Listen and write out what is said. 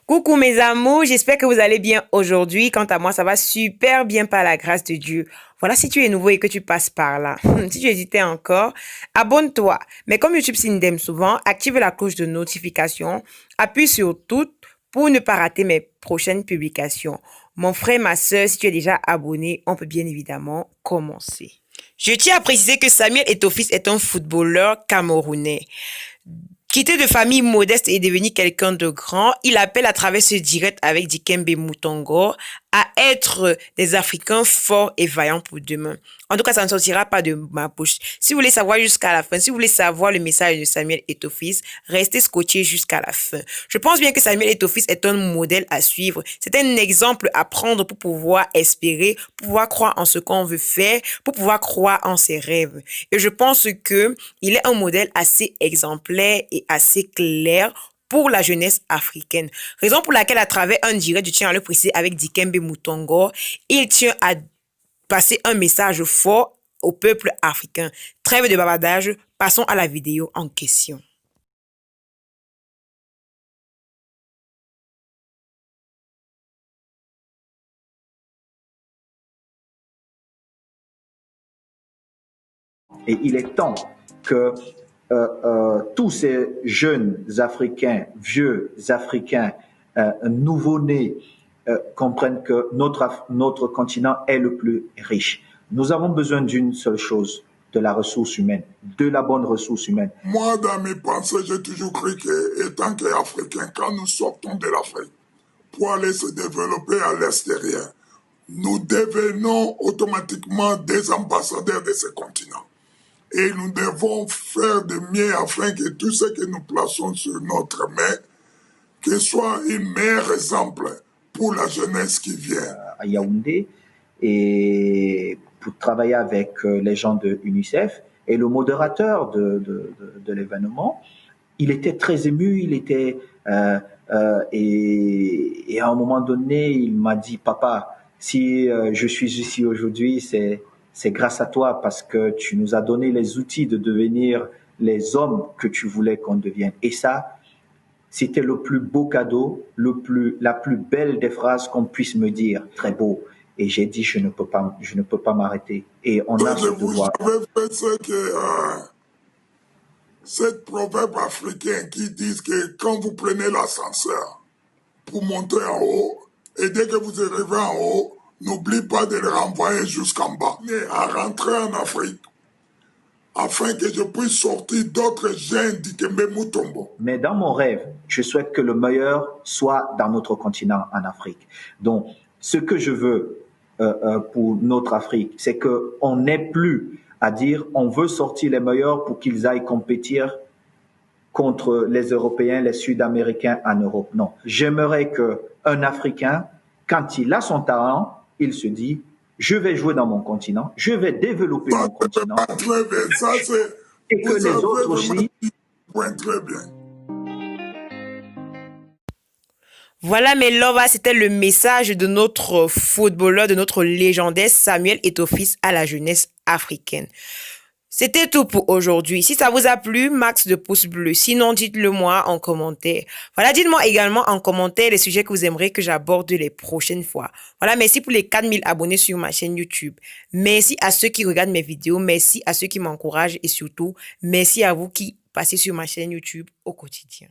Coucou mes amours, j'espère que vous allez bien aujourd'hui. Quant à moi, ça va super bien par la grâce de Dieu. Voilà, si tu es nouveau et que tu passes par là, si tu hésitais encore, abonne-toi. Mais comme YouTube s'indemne souvent, active la cloche de notification, appuie sur toutes pour ne pas rater mes prochaines publications. Mon frère, ma soeur, si tu es déjà abonné, on peut bien évidemment commencer. Je tiens à préciser que Samuel Eto'o est un footballeur camerounais. Quitté de famille modeste et devenu quelqu'un de grand, il appelle à travers ce direct avec Dikembe Mutombo à être des Africains forts et vaillants pour demain. En tout cas, ça ne sortira pas de ma bouche. Si vous voulez savoir jusqu'à la fin, si vous voulez savoir le message de Samuel Eto'o, restez scotché jusqu'à la fin. Je pense bien que Samuel Eto'o est un modèle à suivre. C'est un exemple à prendre pour pouvoir espérer, pour pouvoir croire en ce qu'on veut faire, pour pouvoir croire en ses rêves. Et je pense que il est un modèle assez exemplaire et assez clair pour la jeunesse africaine. Raison pour laquelle, à travers un direct, je tiens à le préciser avec Dikembe Mutombo, il tient à passer un message fort au peuple africain. Trêve de bavardage, passons à la vidéo en question. Et il est temps que tous ces jeunes Africains, vieux Africains, nouveau-nés, comprennent que notre continent est le plus riche. Nous avons besoin d'une seule chose, de la ressource humaine, de la bonne ressource humaine. Moi, dans mes pensées, j'ai toujours cru que, étant qu'Africains, quand nous sortons de l'Afrique pour aller se développer à l'extérieur, nous devenons automatiquement des ambassadeurs de ce continent. Et nous devons faire de mieux afin que tout ce que nous plaçons sur notre main, que soit un meilleur exemple pour la jeunesse qui vient. À Yaoundé, et pour travailler avec les gens de UNICEF et le modérateur de l'événement, il était très ému, et à un moment donné, il m'a dit, papa, si je suis ici aujourd'hui, c'est grâce à toi parce que tu nous as donné les outils de devenir les hommes que tu voulais qu'on devienne. Et ça, c'était le plus beau cadeau, la plus belle des phrases qu'on puisse me dire. Très beau. Et j'ai dit, je ne peux pas m'arrêter. Et on a ce devoir. Vous avez fait ce que cette proverbe africain qui dit que quand vous prenez l'ascenseur pour monter en haut, et dès que vous arrivez en haut, n'oubliez pas de le renvoyer jusqu'en bas. Et à rentrer en Afrique, afin que je puisse sortir d'autres jeunes d'Ikembe Mutombo. Mais dans mon rêve, je souhaite que le meilleur soit dans notre continent, en Afrique. Donc, ce que je veux pour notre Afrique, c'est qu'on n'ait plus à dire on veut sortir les meilleurs pour qu'ils aillent compétir contre les Européens, les Sud-Américains en Europe. Non, j'aimerais qu'un Africain, quand il a son talent, il se dit je vais jouer dans mon continent, je vais développer mon continent. Très bien, ça c'est... Et que les autres aussi... Très bien. Voilà mes lovers, c'était le message de notre footballeur, de notre légendaire Samuel Eto'o à la jeunesse africaine. C'était tout pour aujourd'hui. Si ça vous a plu, max de pouces bleus. Sinon, dites-le moi en commentaire. Voilà, dites-moi également en commentaire les sujets que vous aimeriez que j'aborde les prochaines fois. Voilà, merci pour les 4000 abonnés sur ma chaîne YouTube. Merci à ceux qui regardent mes vidéos. Merci à ceux qui m'encouragent et surtout, merci à vous qui passez sur ma chaîne YouTube au quotidien.